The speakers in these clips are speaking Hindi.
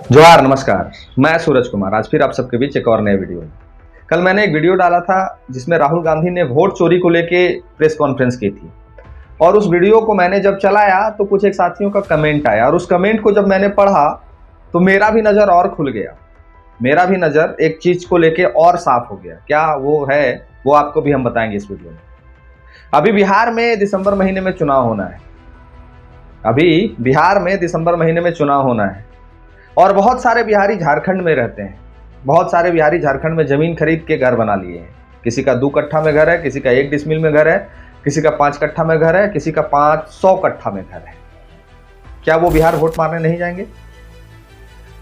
जोहार, नमस्कार। मैं सूरज कुमार आज फिर आप सबके बीच एक और नए वीडियो में। कल मैंने एक वीडियो डाला था जिसमें राहुल गांधी ने वोट चोरी को लेके प्रेस कॉन्फ्रेंस की थी और उस वीडियो को मैंने जब चलाया तो कुछ एक साथियों का कमेंट आया और उस कमेंट को जब मैंने पढ़ा तो मेरा भी नज़र और खुल गया। मेरा भी नज़र एक चीज़ को लेके और साफ हो गया। क्या वो है वो आपको भी हम बताएंगे इस वीडियो में। अभी बिहार में दिसंबर महीने में चुनाव होना है। चुनाव होना है और बहुत सारे बिहारी झारखंड में रहते हैं। बहुत सारे बिहारी झारखंड में ज़मीन खरीद के घर बना लिए हैं। किसी का 2 कट्ठा में घर है, किसी का 1 डिसमिल में घर है, किसी का 5 कट्ठा में घर है, किसी का 500 कट्ठा में घर है। क्या वो बिहार वोट मारने नहीं जाएंगे?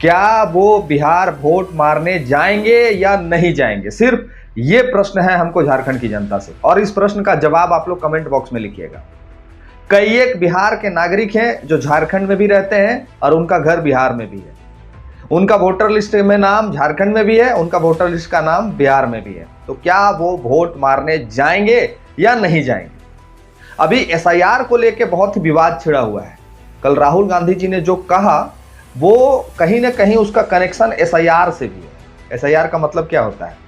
क्या वो बिहार वोट मारने जाएंगे या नहीं जाएंगे? सिर्फ ये प्रश्न है हमको झारखंड की जनता से और इस प्रश्न का जवाब आप लोग कमेंट बॉक्स में लिखिएगा। कई एक बिहार के नागरिक हैं जो झारखंड में भी रहते हैं और उनका घर बिहार में भी है। उनका वोटर लिस्ट में नाम झारखंड में भी है, उनका वोटर लिस्ट का नाम बिहार में भी है। तो क्या वो वोट मारने जाएंगे या नहीं जाएंगे? अभी एसआईआर को लेके बहुत ही विवाद छिड़ा हुआ है। कल राहुल गांधी जी ने जो कहा वो कहीं ना कहीं उसका कनेक्शन एसआईआर से भी है। एसआईआर का मतलब क्या होता है?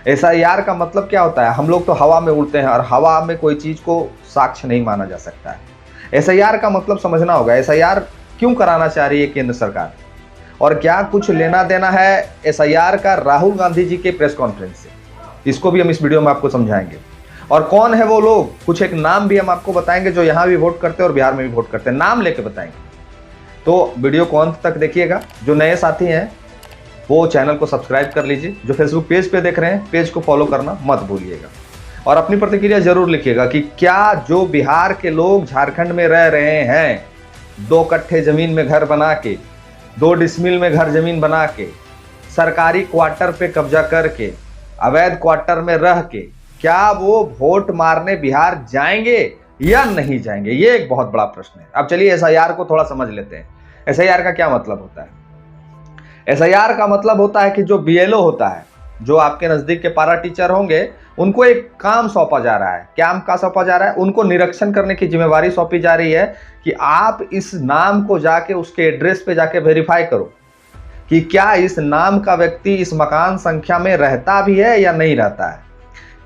एसआईआर का मतलब क्या होता है? हम लोग तो हवा में उड़ते हैं और हवा में कोई चीज़ को साक्ष्य नहीं माना जा सकता है। एसआईआर का मतलब समझना होगा। एसआईआर क्यों कराना चाह रही है केंद्र सरकार और क्या कुछ लेना देना है एसआईआर का राहुल गांधी जी के प्रेस कॉन्फ्रेंस से? इसको भी हम इस वीडियो में आपको समझाएंगे। और कौन है वो लोग, कुछ एक नाम भी हम आपको बताएंगे जो यहाँ भी वोट करते हैं और बिहार में भी वोट करते हैं। नाम लेके बताएंगे। तो वीडियो को अंत तक देखिएगा। जो नए साथी हैं वो चैनल को सब्सक्राइब कर लीजिए। जो फेसबुक पेज पे देख रहे हैं पेज को फॉलो करना मत भूलिएगा और अपनी प्रतिक्रिया जरूर लिखिएगा कि क्या जो बिहार के लोग झारखंड में रह रहे हैं 2 कट्ठे जमीन में घर बना के, 2 डिसमिल में घर जमीन बना के, सरकारी क्वार्टर पे कब्जा करके, अवैध क्वार्टर में रह के, क्या वो वोट मारने बिहार जाएंगे या नहीं जाएंगे? ये एक बहुत बड़ा प्रश्न है। अब चलिए एसआईआर को थोड़ा समझ लेते हैं। एसआईआर का क्या मतलब होता है? एसआईआर का मतलब होता है कि जो बीएलओ होता है, जो आपके नज़दीक के पारा टीचर होंगे, उनको एक काम सौंपा जा रहा है। क्या काम सौंपा जा रहा है? उनको निरीक्षण करने की जिम्मेवारी सौंपी जा रही है कि आप इस नाम को जाके उसके एड्रेस पे जाके वेरीफाई करो कि क्या इस नाम का व्यक्ति इस मकान संख्या में रहता भी है या नहीं रहता है।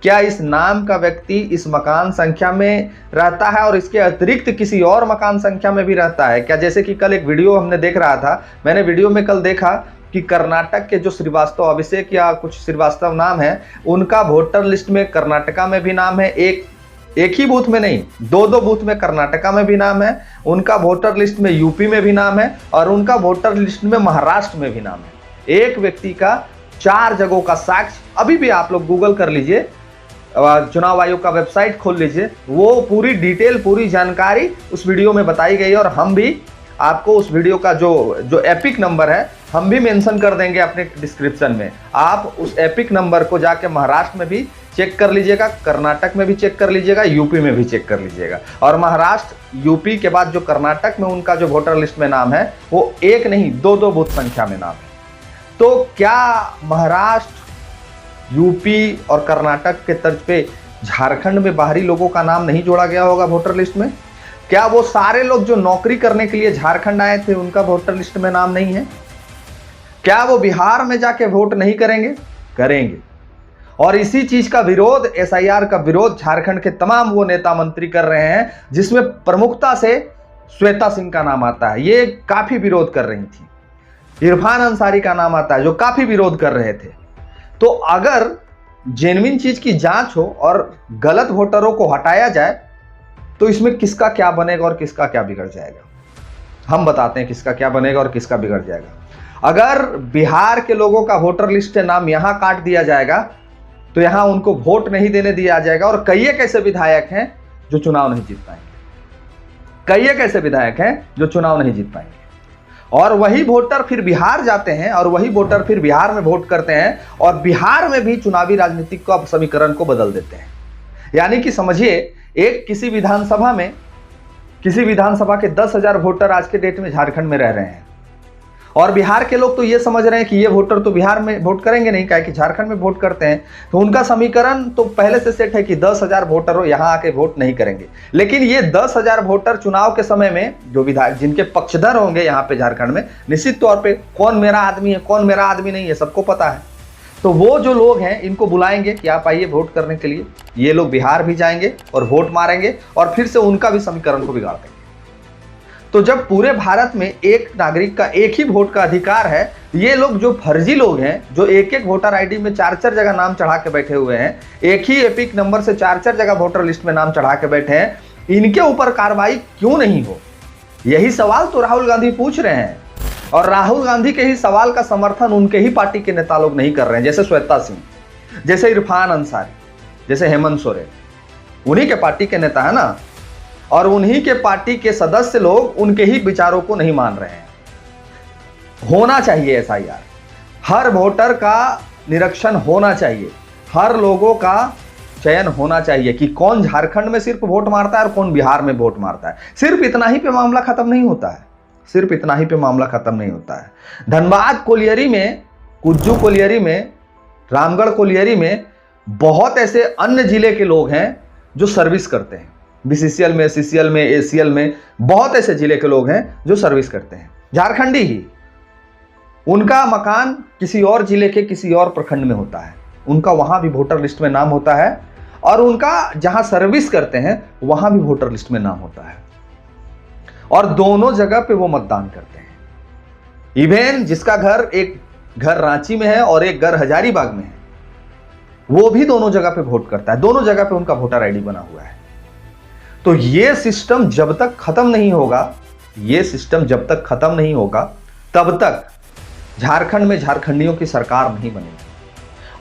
क्या इस नाम का व्यक्ति इस मकान संख्या में रहता है और इसके अतिरिक्त किसी और मकान संख्या में भी रहता है क्या? जैसे कि कल एक वीडियो हमने देख रहा था, मैंने वीडियो में कल देखा कि कर्नाटक के जो श्रीवास्तव, अभिषेक या कुछ श्रीवास्तव नाम है, उनका वोटर लिस्ट में कर्नाटका में भी नाम है। एक ही बूथ में नहीं, 2 बूथ में कर्नाटका में भी नाम है। उनका वोटर लिस्ट में यूपी में भी नाम है और उनका वोटर लिस्ट में महाराष्ट्र में भी नाम है। एक व्यक्ति का 4 जगहों का साक्ष्य। अभी भी आप लोग गूगल कर लीजिए, चुनाव आयोग का वेबसाइट खोल लीजिए, वो पूरी डिटेल, पूरी जानकारी उस वीडियो में बताई गई है और हम भी आपको उस वीडियो का जो एपिक नंबर है हम भी मेंशन कर देंगे अपने डिस्क्रिप्शन में। आप उस एपिक नंबर को जाके महाराष्ट्र में भी चेक कर लीजिएगा, कर्नाटक में भी चेक कर लीजिएगा, यूपी में भी चेक कर लीजिएगा। और महाराष्ट्र यूपी के बाद जो कर्नाटक में उनका जो वोटर लिस्ट में नाम है वो 1 नहीं 2 बूथ संख्या में नाम है। तो क्या महाराष्ट्र, यूपी और कर्नाटक के तर्ज पे झारखंड में बाहरी लोगों का नाम नहीं जोड़ा गया होगा वोटर लिस्ट में? क्या वो सारे लोग जो नौकरी करने के लिए झारखंड आए थे उनका वोटर लिस्ट में नाम नहीं है? क्या वो बिहार में जाके वोट नहीं करेंगे? करेंगे। और इसी चीज का विरोध, एसआईआर का विरोध झारखंड के तमाम वो नेता मंत्री कर रहे हैं जिसमें प्रमुखता से श्वेता सिंह का नाम आता है। ये काफी विरोध कर रही थी। इरफान अंसारी का नाम आता है जो काफी विरोध कर रहे थे। तो अगर जेन्युइन चीज की जांच हो और गलत वोटरों को हटाया जाए तो इसमें किसका क्या बनेगा और किसका क्या बिगड़ जाएगा? हम बताते हैं किसका क्या बनेगा और किसका बिगड़ जाएगा। अगर बिहार के लोगों का वोटर लिस्ट से नाम यहां काट दिया जाएगा तो यहां उनको वोट नहीं देने दिया जाएगा और कई एक ऐसे विधायक हैं जो चुनाव नहीं जीत पाएंगे। कई एक ऐसे विधायक हैं जो चुनाव नहीं जीत पाएंगे और वही वोटर फिर बिहार जाते हैं और वही वोटर फिर बिहार में वोट करते हैं और बिहार में भी चुनावी राजनीतिक को समीकरण को बदल देते हैं। यानी कि समझिए, एक किसी विधानसभा के 10,000 वोटर आज के डेट में झारखंड में रह रहे हैं और बिहार के लोग तो ये समझ रहे हैं कि ये वोटर तो बिहार में वोट करेंगे नहीं, क्या कि झारखंड में वोट करते हैं। तो उनका समीकरण तो पहले से सेट है कि 10,000 वोटर यहाँ आके वोट नहीं करेंगे। लेकिन ये 10,000 वोटर चुनाव के समय में जो विधायक जिनके पक्षधर होंगे यहाँ पे झारखंड में, निश्चित तौर पर कौन मेरा आदमी है कौन मेरा आदमी नहीं है सबको पता है। तो वो जो लोग हैं इनको बुलाएंगे कि आप आइए वोट करने के लिए। ये लोग बिहार भी जाएंगे और वोट मारेंगे और फिर से उनका भी समीकरण को बिगाड़ देंगे। तो जब पूरे भारत में एक नागरिक का एक ही वोट का अधिकार है, ये लोग जो फर्जी लोग हैं, जो एक एक वोटर आईडी में 4-4 जगह नाम चढ़ा के बैठे हुए हैं, एक ही एपिक नंबर से 4-4 जगह वोटर लिस्ट में नाम चढ़ा के बैठे हैं, इनके ऊपर कार्रवाई क्यों नहीं हो? यही सवाल तो राहुल गांधी पूछ रहे हैं। और राहुल गांधी के ही सवाल का समर्थन उनके ही पार्टी के नेता लोग नहीं कर रहे हैं, जैसे श्वेता सिंह, जैसे इरफान अंसारी, जैसे हेमंत सोरेन, उन्हीं के पार्टी के नेता है ना। और उन्हीं के पार्टी के सदस्य लोग उनके ही विचारों को नहीं मान रहे हैं। होना चाहिए एसआईआर, हर वोटर का निरीक्षण होना चाहिए, हर लोगों का चयन होना चाहिए कि कौन झारखंड में सिर्फ वोट मारता है और कौन बिहार में वोट मारता है। सिर्फ इतना ही पे मामला खत्म नहीं होता है, सिर्फ इतना ही पे मामला खत्म नहीं होता है। धनबाद कोलियरी में, कुज्जू कोलियरी में, रामगढ़ कोलियरी में बहुत ऐसे अन्य जिले के लोग हैं जो सर्विस करते हैं। बीसीसीएल में, सीसीएल में, एसीएल में बहुत ऐसे जिले के लोग हैं जो सर्विस करते हैं, झारखंडी ही। उनका मकान किसी और जिले के किसी और प्रखंड में होता है, उनका वहां भी वोटर लिस्ट में नाम होता है और उनका जहां सर्विस करते हैं वहां भी वोटर लिस्ट में नाम होता है। और दोनों जगह पे वो मतदान करते हैं। इवेन जिसका घर, एक घर रांची में है और एक घर हजारीबाग में है, वो भी दोनों जगह पे वोट करता है, दोनों जगह पे उनका वोटर आईडी बना हुआ है। तो ये सिस्टम जब तक खत्म नहीं होगा, ये सिस्टम जब तक खत्म नहीं होगा, तब तक झारखंड में झारखंडियों की सरकार नहीं बनेगी।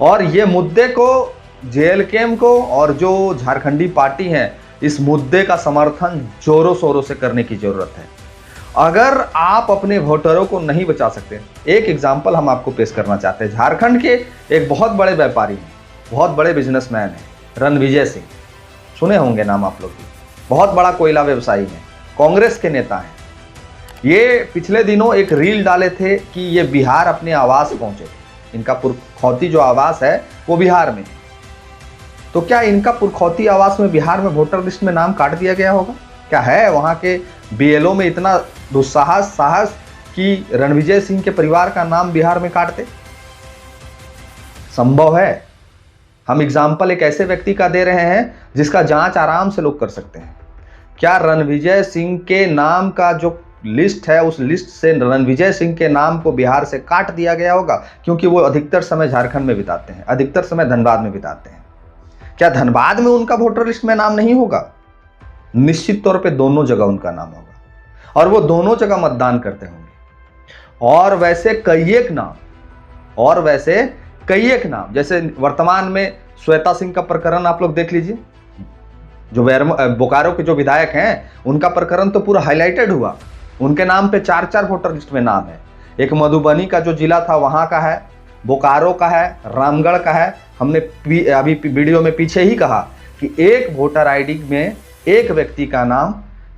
और ये मुद्दे को, जेएलकेएम को और जो झारखंडी पार्टी हैं, इस मुद्दे का समर्थन जोरों शोरों से करने की जरूरत है। अगर आप अपने वोटरों को नहीं बचा सकते, एक एग्जाम्पल हम आपको पेश करना चाहते हैं। झारखंड के एक बहुत बड़े व्यापारी हैं, बहुत बड़े बिजनेसमैन हैं, रणविजय सिंह, सुने होंगे नाम आप लोग भी। बहुत बड़ा कोयला व्यवसायी है, कांग्रेस के नेता हैं। ये पिछले दिनों एक रील डाले थे कि ये बिहार अपने आवास पहुंचे, इनका पुरखौती जो आवास है वो बिहार में। तो क्या इनका पुरखौती आवास में बिहार में वोटर लिस्ट में नाम काट दिया गया होगा? क्या है वहां के बीएलओ में इतना साहस कि रणविजय सिंह के परिवार का नाम बिहार में काटते? संभव है। हम एग्जाम्पल एक ऐसे व्यक्ति का दे रहे हैं जिसका जांच आराम से लोग कर सकते हैं। क्या रणविजय सिंह के नाम का जो लिस्ट है, उस लिस्ट से रणविजय सिंह के नाम को बिहार से काट दिया गया होगा? क्योंकि वो अधिकतर समय झारखंड में बिताते हैं, अधिकतर समय धनबाद में बिताते हैं। क्या धनबाद में उनका वोटर लिस्ट में नाम नहीं होगा? निश्चित तौर पे दोनों जगह उनका नाम होगा और वो दोनों जगह मतदान करते होंगे। और वैसे कई एक नाम, जैसे वर्तमान में श्वेता सिंह का प्रकरण आप लोग देख लीजिए, जो बोकारो के जो विधायक हैं उनका प्रकरण तो पूरा हाईलाइटेड हुआ। उनके नाम पे 4-4 वोटर लिस्ट में नाम है। एक मधुबनी का जो जिला था वहां का है, बोकारो का है, रामगढ़ का है। हमने अभी वीडियो में पीछे ही कहा कि एक वोटर आईडी में एक व्यक्ति का नाम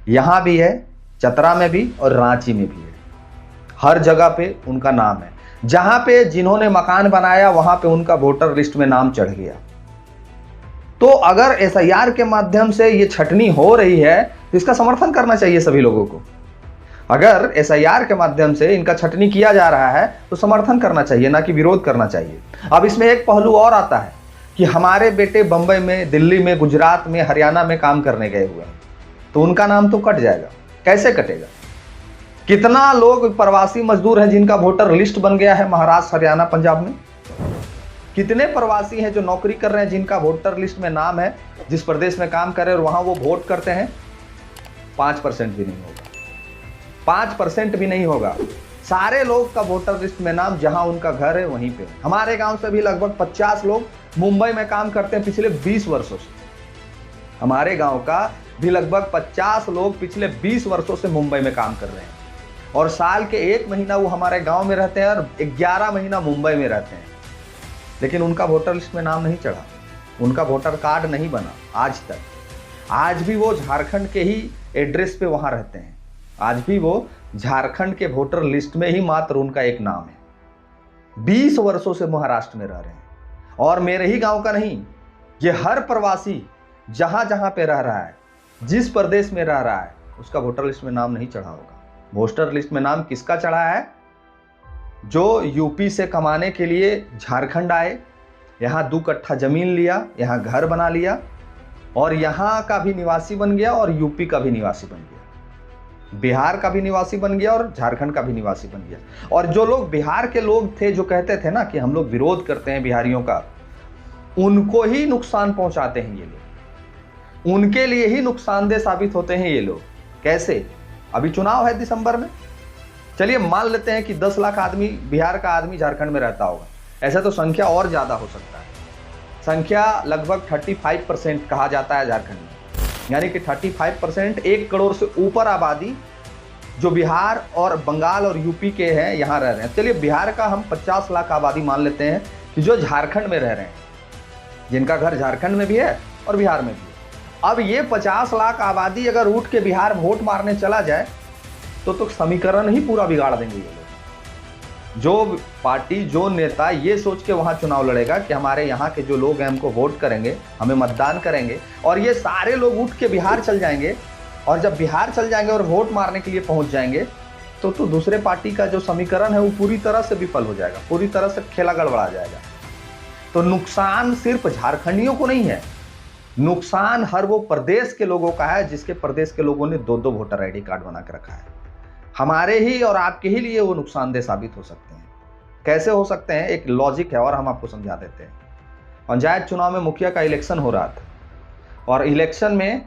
यहां भी है, चतरा में भी और रांची में भी है। हर जगह पे उनका नाम है। जहां पे जिन्होंने मकान बनाया वहां पे उनका वोटर लिस्ट में नाम चढ़ गया। तो अगर एसआईआर के माध्यम से ये छटनी हो रही है तो इसका समर्थन करना चाहिए सभी लोगों को। अगर एसआईआर के माध्यम से इनका छटनी किया जा रहा है तो समर्थन करना चाहिए, ना कि विरोध करना चाहिए। अब इसमें एक पहलू और आता है कि हमारे बेटे बंबई में, दिल्ली में, गुजरात में, हरियाणा में काम करने गए हुए हैं, तो उनका नाम तो कट जाएगा। कैसे कटेगा? कितना लोग प्रवासी मजदूर हैं जिनका वोटर लिस्ट बन गया है महाराष्ट्र, हरियाणा, पंजाब में? कितने प्रवासी हैं जो नौकरी कर रहे हैं जिनका वोटर लिस्ट में नाम है, जिस प्रदेश में काम कर रहे हैं और वहां वो वोट करते हैं? 5% भी नहीं होगा, 5% भी नहीं होगा। सारे लोग का वोटर लिस्ट में नाम जहां उनका घर है वहीं पे। हमारे गांव से भी लगभग 50 लोग मुंबई में काम करते हैं पिछले 20 वर्षों से। हमारे गांव का भी लगभग 50 लोग पिछले 20 वर्षों से मुंबई में काम कर रहे हैं और साल के 1 महीना वो हमारे गांव में रहते हैं और 11 महीना मुंबई में रहते हैं। लेकिन उनका वोटर लिस्ट में नाम नहीं चढ़ा, उनका वोटर कार्ड नहीं बना आज तक। आज भी वो झारखंड के ही एड्रेस पे वहां रहते हैं आज भी वो झारखंड के वोटर लिस्ट में ही मात्र उनका एक नाम है। 20 वर्षों से महाराष्ट्र में रह रहे हैं। और मेरे ही गांव का नहीं, ये हर प्रवासी जहां जहां पे रह रहा है, जिस प्रदेश में रह रहा है, उसका वोटर लिस्ट में नाम नहीं चढ़ा होगा। वोटर लिस्ट में नाम किसका चढ़ा है? जो यूपी से कमाने के लिए झारखंड आए, यहाँ 2 कट्ठा जमीन लिया, यहाँ घर बना लिया और यहाँ का भी निवासी बन गया और यूपी का भी निवासी बन गया, बिहार का भी निवासी बन गया और झारखंड का भी निवासी बन गया। और जो लोग बिहार के लोग थे, जो कहते थे ना कि हम लोग विरोध करते हैं बिहारियों का, उनको ही नुकसान पहुंचाते हैं ये लोग, उनके लिए ही नुकसानदेह साबित होते हैं ये लोग। कैसे? अभी चुनाव है दिसंबर में, चलिए मान लेते हैं कि 10 लाख आदमी, बिहार का आदमी झारखंड में रहता होगा। ऐसा तो संख्या और ज़्यादा हो सकता है। संख्या लगभग 35% कहा जाता है झारखंड में, यानी कि 35%, 1 करोड़ से ऊपर आबादी जो बिहार और बंगाल और यूपी के हैं, यहाँ रह रहे हैं। चलिए बिहार का हम 50 लाख आबादी मान लेते हैं कि जो झारखंड में रह रहे हैं, जिनका घर झारखंड में भी है और बिहार में भी है। अब ये 50 लाख आबादी अगर उठ के बिहार वोट मारने चला जाए तो समीकरण ही पूरा बिगाड़ देंगे ये लोग। जो पार्टी, जो नेता ये सोच के वहां चुनाव लड़ेगा कि हमारे यहाँ के जो लोग हैं हमको वोट करेंगे, हमें मतदान करेंगे, और ये सारे लोग उठ के बिहार चल जाएंगे, और जब बिहार चल जाएंगे और वोट मारने के लिए पहुंच जाएंगे तो दूसरे पार्टी का जो समीकरण है वो पूरी तरह से विफल हो जाएगा, पूरी तरह से खेला गड़बड़ा जाएगा। तो नुकसान सिर्फ झारखंडियों को नहीं है, नुकसान हर वो प्रदेश के लोगों का है जिसके प्रदेश के लोगों ने 2-2 वोटर आईडी कार्ड बना के रखा है। हमारे ही और आपके ही लिए वो नुकसानदेह साबित हो सकते हैं। कैसे हो सकते हैं? एक लॉजिक है और हम आपको समझा देते हैं। पंचायत चुनाव में मुखिया का इलेक्शन हो रहा था, और इलेक्शन में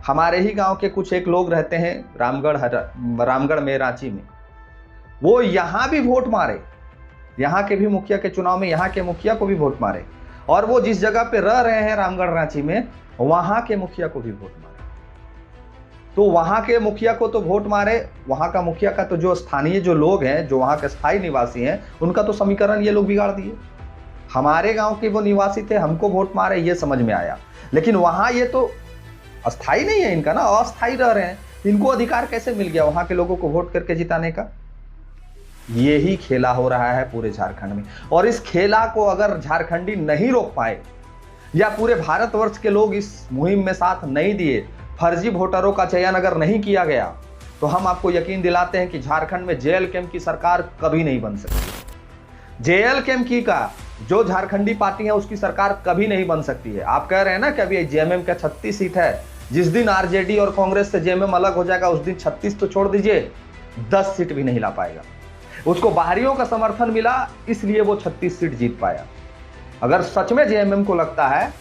हमारे ही गांव के कुछ एक लोग रहते हैं रामगढ़ में, रांची में, वो यहाँ भी वोट मारे, यहाँ के भी मुखिया के चुनाव में यहाँ के मुखिया को भी वोट मारे, और वो जिस जगह पे रह रहे हैं रामगढ़ रांची में, वहां के मुखिया को भी वोट मारे। तो वहां के मुखिया को तो वोट मारे, वहां का मुखिया का तो जो स्थानीय जो लोग हैं, जो वहां के स्थायी निवासी हैं, उनका तो समीकरण ये लोग बिगाड़ दिए। हमारे गांव के वो निवासी थे, हमको वोट मारे, ये समझ में आया, लेकिन वहां ये तो अस्थाई नहीं है इनका ना, अस्थाई रह रहे हैं, इनको अधिकार कैसे मिल गया वहां के लोगों को वोट करके जिताने का? यही खेला हो रहा है पूरे झारखंड में। और इस खेला को अगर झारखंडी नहीं रोक पाए, या पूरे भारतवर्ष के लोग इस मुहिम में साथ नहीं दिए, फर्जी वोटरों का चयन अगर नहीं किया गया, तो हम आपको यकीन दिलाते हैं कि झारखंड में जेएलकेएम की सरकार कभी नहीं बन सकती। जेएलकेएम की का जो झारखंडी पार्टी है उसकी सरकार कभी नहीं बन सकती है। आप कह रहे हैं ना कि अभी जेएमएम का 36 सीट है, जिस दिन आरजेडी और कांग्रेस से जेएमएम अलग हो जाएगा उस दिन 36 तो छोड़ दीजिए, 10 सीट भी नहीं ला पाएगा। उसको बाहरियों का समर्थन मिला, इसलिए वो 36 सीट जीत पाया। अगर सच में जेएमएम को लगता है,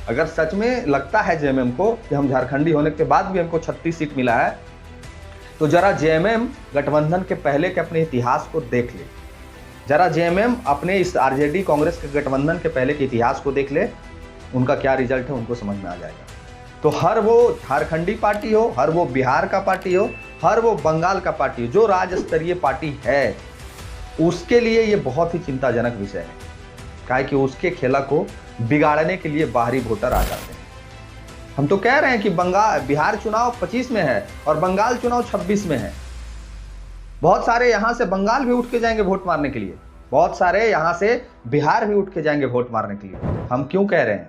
अगर सच में लगता है जेएमएम को कि हम झारखंडी होने के बाद भी हमको 36 सीट मिला है, तो जरा जेएमएम गठबंधन के पहले के अपने इतिहास को देख ले, जरा जेएमएम अपने इस आरजेडी कांग्रेस के गठबंधन के पहले के इतिहास को देख ले, उनका क्या रिजल्ट है उनको समझ में आ जाएगा। तो हर वो झारखंडी पार्टी हो, हर वो बिहार का पार्टी हो, हर वो बंगाल का पार्टी हो, जो राज्य स्तरीय पार्टी है, उसके लिए ये बहुत ही चिंताजनक विषय है, काहे कि उसके खेला को बिगाड़ने के लिए बाहरी वोटर आ जाते हैं। हम तो कह रहे हैं कि बिहार चुनाव 25 में है और बंगाल चुनाव 26 में है। बहुत सारे यहाँ से बंगाल भी उठ के जाएंगे वोट मारने के लिए, बहुत सारे यहाँ से बिहार भी उठ के जाएंगे वोट मारने के लिए। हम क्यों कह रहे हैं?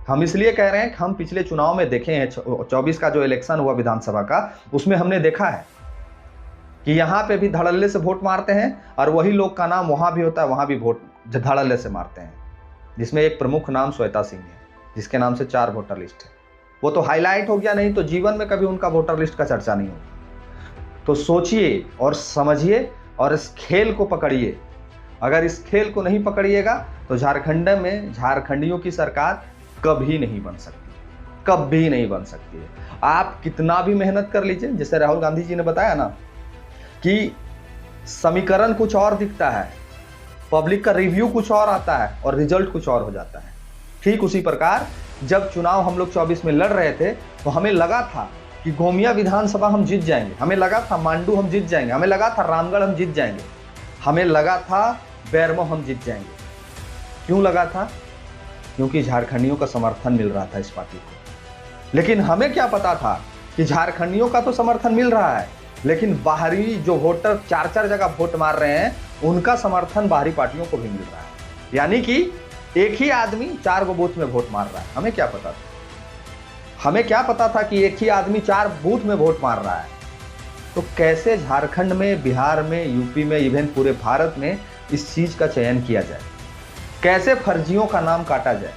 हम इसलिए कह रहे हैं कि हम पिछले चुनाव में देखे हैं, 24 का जो इलेक्शन हुआ विधानसभा का, उसमें हमने देखा है कि यहाँ पे भी धड़ल्ले से वोट मारते हैं, और वही लोग का नाम वहाँ भी होता है, वहाँ भी वोट धड़ल्ले से मारते हैं, जिसमें एक प्रमुख नाम श्वेता सिंह है, जिसके नाम से 4 वोटर लिस्ट है। वो तो हाईलाइट हो गया, नहीं तो जीवन में कभी उनका वोटर लिस्ट का चर्चा नहीं होगा। तो सोचिए और समझिए और इस खेल को पकड़िए। अगर इस खेल को नहीं पकड़िएगा तो झारखंड में झारखंडियों की सरकार कभी नहीं बन सकती, कभी नहीं बन सकती है। आप कितना भी मेहनत कर लीजिए, जैसे राहुल गांधी जी ने बताया ना कि समीकरण कुछ और दिखता है, पब्लिक का रिव्यू कुछ और आता है और रिजल्ट कुछ और हो जाता है। ठीक उसी प्रकार जब चुनाव हम लोग 24 में लड़ रहे थे तो हमें लगा था कि गोमिया विधानसभा हम जीत जाएंगे, हमें लगा था मांडू हम जीत जाएंगे, हमें लगा था रामगढ़ हम जीत जाएंगे, हमें लगा था बैरमो हम जीत जाएंगे। क्यों लगा था? क्योंकि झारखंडियों का समर्थन मिल रहा था इस पार्टी को। लेकिन हमें क्या पता था कि झारखंडियों का तो समर्थन मिल रहा है, लेकिन बाहरी जो वोटर 4-4 जगह वोट मार रहे हैं, उनका समर्थन बाहरी पार्टियों को भी मिल रहा है। यानी कि एक ही आदमी 4 गो बूथ में वोट मार रहा है। हमें क्या पता था? हमें क्या पता था कि एक ही आदमी 4 बूथ में वोट मार रहा है? तो कैसे झारखंड में, बिहार में, यूपी में, इवन पूरे भारत में इस चीज का चयन किया जाए? कैसे फर्जियों का नाम काटा जाए?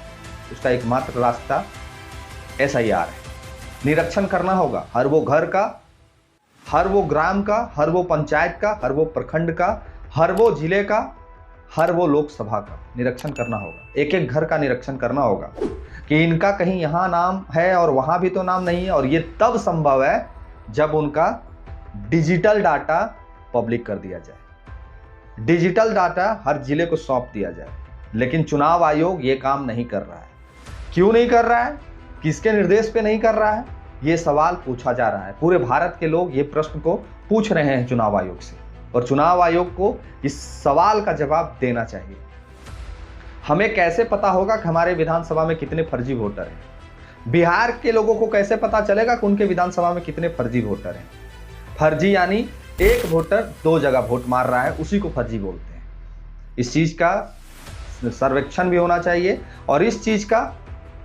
उसका एकमात्र रास्ता SIR है। निरीक्षण करना होगा हर वो घर का, हर वो ग्राम का, हर वो पंचायत का, हर वो प्रखंड का, हर वो जिले का, हर वो लोकसभा का निरीक्षण करना होगा। एक एक घर का निरीक्षण करना होगा कि इनका कहीं यहाँ नाम है और वहाँ भी तो नाम नहीं है। और ये तब संभव है जब उनका डिजिटल डाटा पब्लिक कर दिया जाए, डिजिटल डाटा हर जिले को सौंप दिया जाए। लेकिन चुनाव आयोग ये काम नहीं कर रहा है। क्यों नहीं कर रहा है? किसके निर्देश पे नहीं कर रहा है? ये सवाल पूछा जा रहा है। पूरे भारत के लोग ये प्रश्न को पूछ रहे हैं चुनाव आयोग से, और चुनाव आयोग को इस सवाल का जवाब देना चाहिए। हमें कैसे पता होगा कि हमारे विधानसभा में कितने फर्जी वोटर हैं? बिहार के लोगों को कैसे पता चलेगा कि उनके विधानसभा में कितने फर्जी वोटर हैं? फर्जी यानी एक वोटर 2 जगह वोट मार रहा है, उसी को फर्जी बोलते हैं। इस चीज का सर्वेक्षण भी होना चाहिए और इस चीज का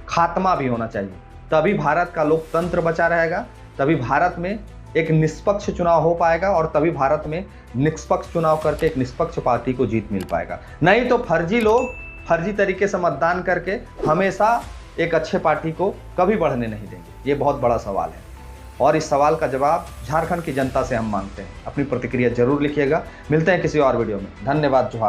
खात्मा भी होना चाहिए। तभी भारत का लोकतंत्र बचा रहेगा, तभी भारत में एक निष्पक्ष चुनाव हो पाएगा, और तभी भारत में निष्पक्ष चुनाव करके एक निष्पक्ष पार्टी को जीत मिल पाएगा। नहीं तो फर्जी लोग फर्जी तरीके से मतदान करके हमेशा एक अच्छे पार्टी को कभी बढ़ने नहीं देंगे। ये बहुत बड़ा सवाल है, और इस सवाल का जवाब झारखंड की जनता से हम मांगते हैं। अपनी प्रतिक्रिया जरूर लिखिएगा। मिलते हैं किसी और वीडियो में। धन्यवाद। जोहार।